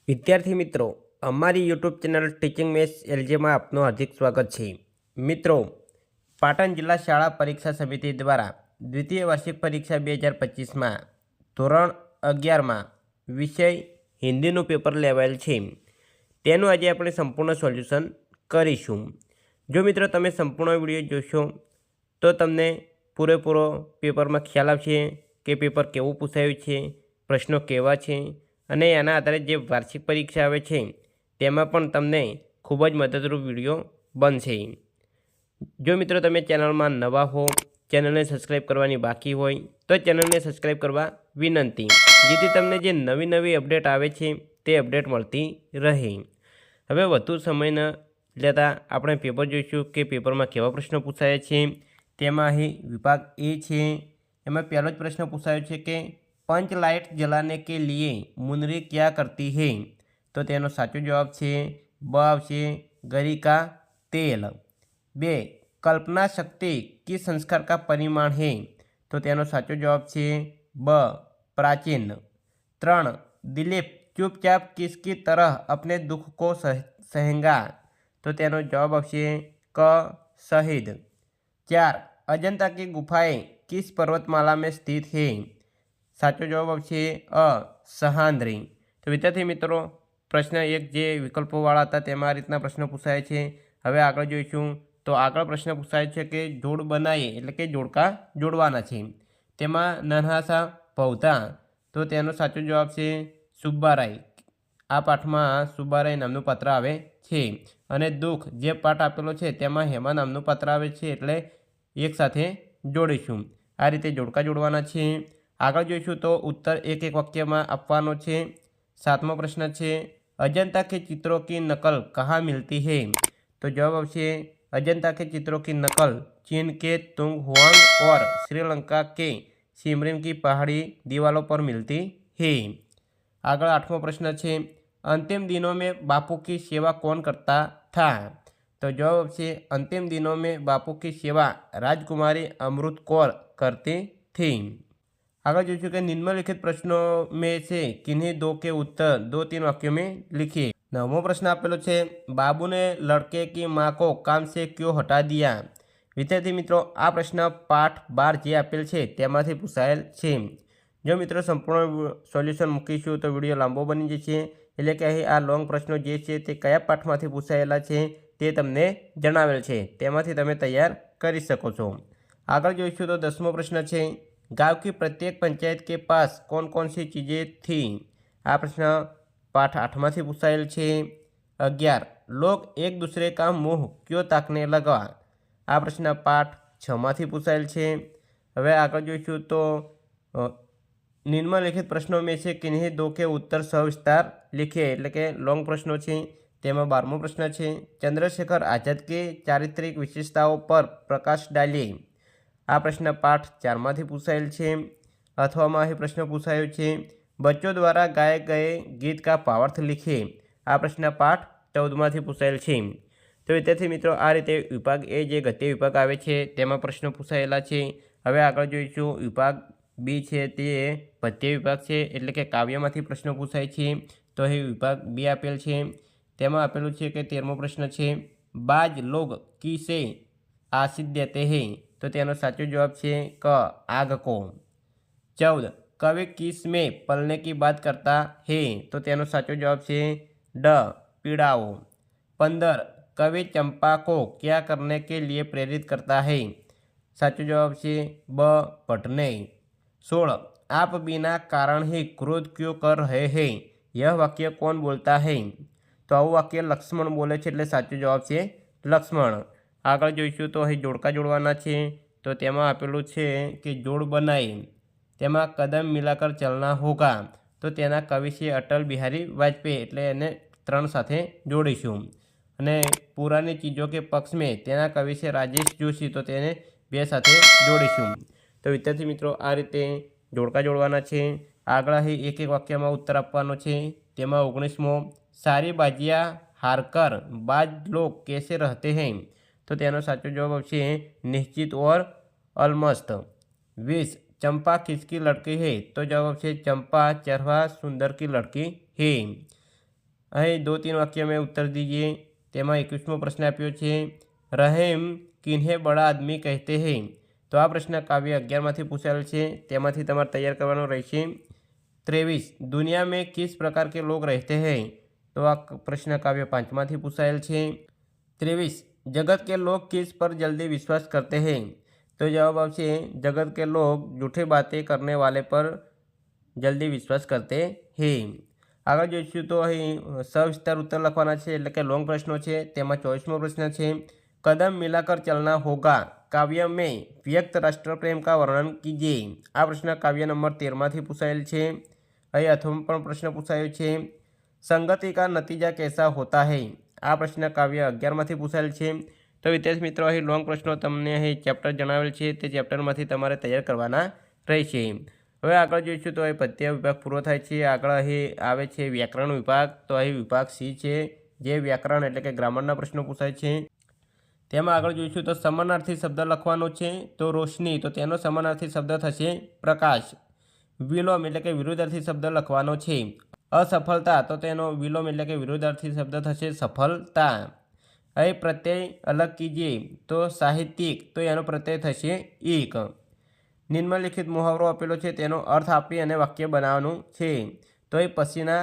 વિદ્યાર્થી મિત્રો, અમારી યુટ્યુબ ચેનલ ટીચિંગ મેથ્સ એલજીમાં આપનું હાર્દિક સ્વાગત છે. મિત્રો, પાટણ જિલ્લા શાળા પરીક્ષા સમિતિ દ્વારા દ્વિતીય વાર્ષિક પરીક્ષા 2025માં ધોરણ 11માં વિષય હિન્દીનું પેપર લેવાયેલ છે. તેનું આજે આપણે સંપૂર્ણ સોલ્યુશન કરીશું. જો મિત્રો તમે સંપૂર્ણ વિડીયો જોશો તો તમને પૂરેપૂરો પેપરમાં ખ્યાલ આવશે કે પેપર કેવું પૂછાયું છે, પ્રશ્નો કેવા છે અને એના આધારે જે વાર્ષિક પરીક્ષા આવે છે તેમાં પણ તમને ખૂબ જ મદદરૂપ વિડીયો બનશે. જો મિત્રો તમે ચેનલમાં નવા હો, ચેનલને સબસ્ક્રાઈબ કરવાની બાકી હોય તો ચેનલને સબસ્ક્રાઈબ કરવા વિનંતી, જેથી તમને જે નવી અપડેટ આવે છે તે અપડેટ મળતી રહે. હવે વધુ સમય ન લેતા આપણે પેપર જોઈશું કે પેપરમાં કેવા પ્રશ્નો પૂછાયા છે. તેમાં અહીં વિભાગ એ છે. એમાં પહેલો જ પ્રશ્ન પૂછાયો છે કે पंच लाइट जलाने के लिए मुनरी क्या करती है? तो तेनो साचो जवाब छे ब आवशे गरी का तेल. 2. कल्पना शक्ति किस संस्कार का परिमाण है? तो तेनो साचो जवाब छे ब प्राचीन. 3. दिलीप चुपचाप किसकी तरह अपने दुख को सहेगा? तो तेनो जवाब आवशे क शहीद. 4. अजंता की गुफाएं किस पर्वतमाला में स्थित है? साचो जवाब आवशे अ सहांद्री. तो विद्यार्थी मित्रों, प्रश्न एक जे विकल्पोवाळा हता तेमां आ रीतना प्रश्न पूछाय छे. हवे आगळ जोईशुं. तो आगळ प्रश्न पूछाय छे के जोड़ बनाए एटले के जोड़का जोड़वाना छे. तेमां नन्हासा पौधा. तो तेनो साचो जवाब छे सुब्बाराय. आ पाठमां सुब्बाराय नामनुं पात्र आवे छे. अने दुख जे पाठ आपेलो छे तेमां हेमा नामनुं पात्र आवे छे, एटले एक साथे जोड़ीशुं. आ रीते जोड़का जोड़वाना छे. आगळ जोईशुं तो उत्तर एक एक वाक्य में आपवानो छे. 7मो प्रश्न छे अजंता के चित्रों की नकल कहाँ मिलती है? तो जवाब आवशे अजंता के चित्रों की नकल चीन के तुंग हुआंग और श्रीलंका के सिमरिन की पहाड़ी दीवारों पर मिलती है. आगळ 8मो प्रश्न छे अंतिम दिनों में बापू की सेवा कौन करता था? तो जवाब आवशे अंतिम दिनों में बापू की सेवा राजकुमारी अमृत कौर करती थी. आगे जोईशुं कि निम्नलिखित प्रश्नों में से किन्हीं दो के उत्तर 2-3 वाक्यों में लिखिए. 9मो प्रश्न आपेलो छे बाबू ने लड़के की माँ को काम से क्यों हटा दिया? विद्यार्थी मित्रों, आ प्रश्न पाठ 12 जे आपेल छे तेमांथी पूछायेल छे. जो मित्रों संपूर्ण सोल्यूशन मूकीशुं तो विडियो लांबो बनी जशे, एटले के અહીં આ લોંગ પ્રશ્નો જે છે તે કયા પાઠમાંથી પૂછાયેલા છે તે તમને જણાવેલ છે. તેમાંથી તમે તૈયાર કરી શકો છો. આગળ જોઈશું તો 10મો પ્રશ્ન છે गांव की प्रत्येक पंचायत के पास कौन कौन सी चीज़ें थी? आ प्रश्न पाठ 8मांथी पूछायेल छे. 11 लोग एक दूसरे का मुँह क्यों ताकने लगा? आ प्रश्न पाठ 6मांथी पूछायेल छे. हवे आगळ जोईशुं तो निम्नलिखित प्रश्नों में से किन्हीं दो के उत्तर सविस्तार लिखिए, एटले के लॉन्ग प्रश्नों छे. तेमां 12मो प्रश्न छे चंद्रशेखर आजाद के चारित्रिक विशेषताओं पर प्रकाश डालिए. आ प्रश्न पाठ 4मांथी पूछायेल छे. अथवा में प्रश्न पूछायो छे बच्चों द्वारा गाए गए गीत का भावार्थ लिखिए. आ प्रश्न पाठ 14मांथी पूछायेल छे. तो विद्यार्थी मित्रों, आ रीते विभाग ए जे गद्य विभाग आवे छे तेमां प्रश्न पूछायेला छे. हवे आगळ जोईशुं विभाग बी छे ते पद्य विभाग छे, एटले के काव्यमांथी प्रश्न पूछाय छे. तो અહીં विभाग बी आपेल छे. तेमां आपेલું છે કે 13મો प्रश्न छे बाज लोग किसे आशीष देते हैं? तो तेनो साचो जवाब छे क आग को. 14 कवि किस में पलने की बात करता है? तो तेनो साचो जवाब छे ड पीड़ाओ. 15 कवि चंपा को क्या करने के लिए प्रेरित करता है? साचो जवाब छे ब पढ़ने. 16 आप बिना कारण ही क्रोध क्यों कर रहे हैं? यह वाक्य कौन बोलता है? तो आवुं वाक्य लक्ष्मण बोले छे, एटले साचो जवाब छे लक्ष्मण. आगळ जोईशुं तो અહીં जोड़का जोड़वाना छे. तो तेमां आपेલું છે કે जोड़ बनाए तेमां कदम मिलाकर चलना होगा. तो तेना कवि छे अटल बिहारी वाजपेयी, एटले एने 3 साथे जोड़ीशुं. अने पुरानी चीज़ों के पक्ष में तेना कवि छे राजेश जोशी, तो तेने 2 साथे जोड़ीशुं. तो विद्यार्थी मित्रों, आ रीते जोड़का जोड़वाना छे. आगळ અહીં एक एक वाक्यमां उत्तर आपवानो छे. तेमां 19मो सारी बाजियां हारकर बाज लोग कैसे रहते हैं? तो तेनो साचो जवाब आवशे निश्चित और अलमस्त. 20 चंपा किसकी लड़की है? तो जवाब आवशे चंपा चरवा सुंदर की लड़की है. અહીં 2-3 वाक्य में उत्तर दीजिए। તેમાં 21મો પ્રશ્ન આપ્યો છે, રહેમ કિન્હે બડા આદમી કહેતે હૈ। તો આ પ્રશ્ન કાવ્ય 11માંથી પૂછાયેલ છે, તેમાંથી તમારે તૈયાર કરવાનો રહેશે। 23 दुनिया में किस प्रकार के लोग रहते हैं। तो આ પ્રશ્ન કાવ્ય 5માંથી પૂછાયેલ છે। 23 जगत के लोग किस पर जल्दी विश्वास करते हैं। तो जवाब आपसे जगत के लोग झूठी बातें करने वाले पर जल्दी विश्वास करते हैं। આગળ જોઈશું તો અહીં સવિસ્તાર ઉત્તર લખવાના છે, એટલે કે લોંગ પ્રશ્નો છે। તેમાં 24મો પ્રશ્ન છે, કદમ મિલાકર ચલના હોગા કાવ્ય મેં વ્યક્ત રાષ્ટ્રપ્રેમ કા વર્ણન કીजिए। આ પ્રશ્ન કાવ્ય નંબર 13માંથી પૂછાયેલ છે। અહીં 8મો પણ પ્રશ્ન પૂછાયો છે, સંગતિ કા નતીજા कैसा होता है। આ પ્રશ્ન કાવ્ય 11માંથી પૂછાયેલ છે। તો વિદ્યાર્થી મિત્રો, અહીં લોંગ પ્રશ્નો તમને અહીં ચેપ્ટર જણાવેલ છે, તે ચેપ્ટરમાંથી તમારે તૈયાર કરવાના રહેશે। હવે આગળ જોઈશું તો અહીં પદ્ય વિભાગ પૂરો થાય છે। આગળ અહીં આવે છે વ્યાકરણ વિભાગ। તો અહીં વિભાગ સી છે, જે વ્યાકરણ એટલે કે ગ્રામરના પ્રશ્નો પૂછાય છે। તેમાં આગળ જોઈશું તો સમાનાર્થી શબ્દ લખવાનો છે। તો રોશની, તો તેનો સમાનાર્થી શબ્દ થશે પ્રકાશ। વિલોમ એટલે કે વિરુદ્ધાર્થી શબ્દ લખવાનો છે। અસફળતા, તો તેનો વિલોમ એટલે કે વિરુદ્ધાર્થી શબ્દ થશે સફળતા। અહીં પ્રત્યય અલગ કીજીએ, તો સાહિત્યિક, તો એનો પ્રત્યય થશે એક। નિમ્નલિખિત મુહાવરો આપેલો છે, તેનો અર્થ આપી અને વાક્ય બનાવવાનું છે। તો એ પસીના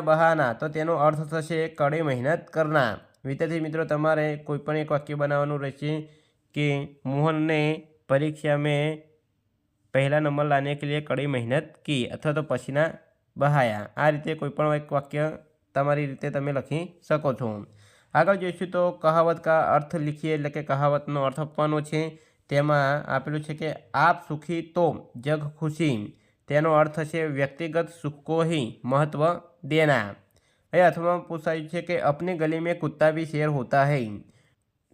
બહાના, તો તેનો અર્થ થશે કડી મહેનત કરના। વિદ્યાર્થી મિત્રો, તમારે કોઈપણ એક વાક્ય બનાવવાનું રહેશે કે મોહનને પરીક્ષા में पहला नंबर लाने के लिए कड़ी मेहनत की, અથવા તો પસીના બહાયા। આ રીતે કોઈપણ એક વાક્ય તમારી રીતે તમે લખી શકો છો। આગળ જોઈશું તો કહાવત કા અર્થ લીખીએ, એટલે કે કહાવતનો અર્થ આપવાનો છે। તેમાં આપેલું છે કે આપ સુખી તો જગ ખુશી, તેનો અર્થ થશે વ્યક્તિગત સુખ को ही महत्व देना। એ અથવામાં પૂછાયું છે કે अपनी गली में कुत्ता भी शेर होता है।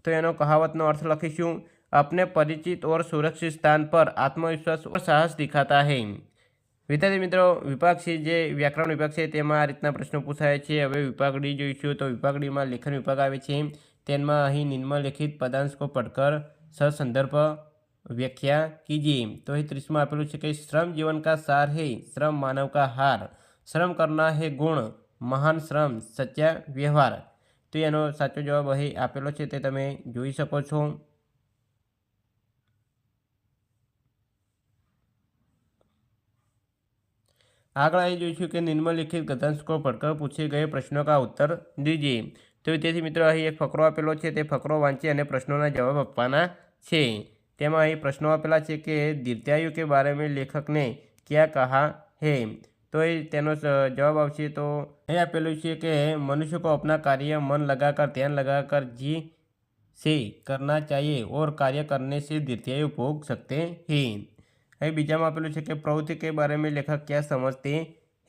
तो એનો કહાવતનો અર્થ લખીશું, अपने परिचित और सुरक्षित स्थान पर आत्मविश्वास और साहस दिखाता है। વિદ્યાર્થી મિત્રો, વિભાગ સી જે વ્યાકરણ વિભાગ છે, તેમાં આ રીતના પ્રશ્નો પૂછાય છે। હવે વિભાગ ડી જોઈશું તો વિભાગ ડીમાં લેખન વિભાગ આવે છે। તેમાં અહીં નિમ્નલિખિત પદાંશ को पढ़कर સસંદર્ભ व्याख्या कीजिए। तो અહીં 30માં આપેલું છે કે શ્રમ जीवन का सार है, श्रम मानव का हार, श्रम करना है गुण, महान श्रम सच्चा व्यवहार। તો એનો સાચો જવાબ અહીં આપેલો છે, તે તમે જોઈ શકો છો। આગળ અહીં જોઈશું કે નિમ્નલિખિત ગદ્यांश को पढ़कर पूछे गए प्रश्नों का उत्तर दीजिए। તો વિદ્યાર્થી મિત્રો, અહીં એક ફકરો આપેલો છે, તે ફકરો વાંચી અને પ્રશ્નોના જવાબ આપવાના છે। તેમાં અહીં પ્રશ્નો આપેલા છે કે दीर्घायु के बारे में लेखक ने क्या कहा है। तो એ તેનો જવાબ આવશે। તો અહીં આપેલું છે કે मनुष्य को अपना कार्य मन लगाकर ध्यान लगाकर जी से करना चाहिए और कार्य करने से दीर्घायु भोग सकते हैं। અહીં બીજામાં આપેલું છે કે प्रवृत्ति के बारे में लेखक क्या समझते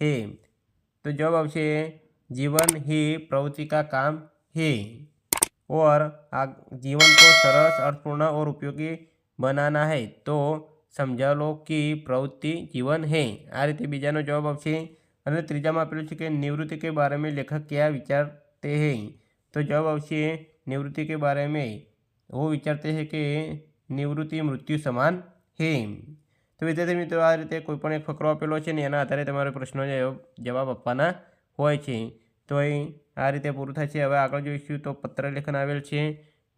हैं। तो जवाब આવશે जीवन ही प्रवृत्ति का काम है और जीवन को सरस अर्थपूर्ण और उपयोगी बनाना है तो समझा लो कि प्रवृत्ति जीवन है। आ रीते बीजानो जवाब આવશે। અને ત્રીજામાં આપેલું છે કે निवृत्ति के बारे में लेखक क्या विचारते हैं। तो जवाब આવશે निवृत्ति के बारे में वो विचारते हैं कि निवृत्ति मृत्यु समान है। तो विद्यार्थी મિત્રો, આ રીતે કોઈપણ એક ફકરો આપેલો છે ને એના આધારે તમારે પ્રશ્નોના જવાબ આપવાના હોય છે। તો અહીં આ રીતે પૂરું થાય છે। હવે આગળ જોઈશું તો પત્ર લેખન આવેલ છે।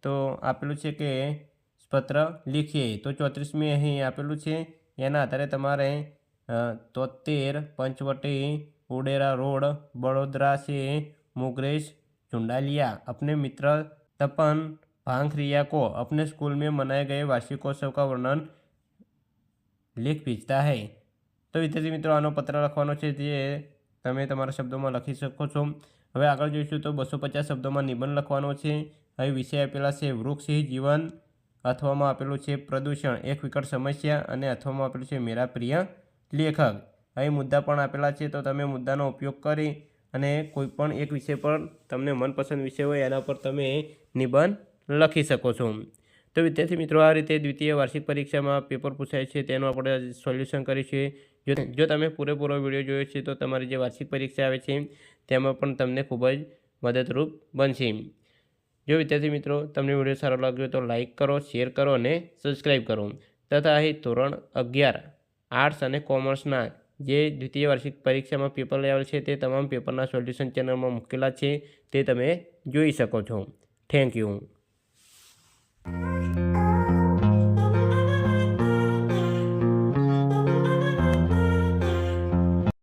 તો આપેલું છે કે પત્ર લીખીએ। તો 34મી અહીં આપેલું છે, એના આધારે તમારે 73 पंचवटी उडेरा रोड बड़ोदरा से मुगरेश चुंडालिया अपने मित्र तपन भांखरिया को अपने स्कूल में मनाए गए वार्षिकोत्सव का वर्णन लिख भेजता है। तो विद्यार्थी मित्रों, आनो पत्र लखवानो छे, जे तमे तमारा शब्दों लखी सको छो। हवे आगळ जोईशुं तो 250 शब्दों में निबंध लखवानो छे। हवे विषय आपेला छे वृक्ष ही जीवन, अथवामां आपेलुं छे प्रदूषण एक विकट समस्या, अने अथवामां आपेलुं छे मेरा प्रिय लेखक। અહીં મુદ્દા પણ આપેલા છે, તો તમે મુદ્દાનો ઉપયોગ કરી અને કોઈપણ એક વિષય પર તમને મનપસંદ વિષય હોય એના પર તમે નિબંધ લખી શકો છો। તો વિદ્યાર્થી મિત્રો, આ રીતે દ્વિતીય વાર્ષિક પરીક્ષામાં પેપર પૂછાય છે તેનું આપણે સોલ્યુશન કરીશું। જો તમે પૂરેપૂરો વિડીયો જોયો છે તો તમારી જે વાર્ષિક પરીક્ષા આવે છે તેમાં પણ તમને ખૂબ જ મદદરૂપ બનશે। જો વિદ્યાર્થી મિત્રો તમને વિડીયો સારો લાગ્યો તો લાઇક કરો, શેર કરો અને સબસ્ક્રાઈબ કરો। તથા અહીં ધોરણ 11 આર્ટ્સ અને કોમર્સના જે દ્વિતીય વાર્ષિક પરીક્ષામાં પેપર લેવલ છે તે તમામ પેપરના સોલ્યુશન ચેનલમાં મૂકેલા છે, તે તમે જોઈ શકો છો. Thank you.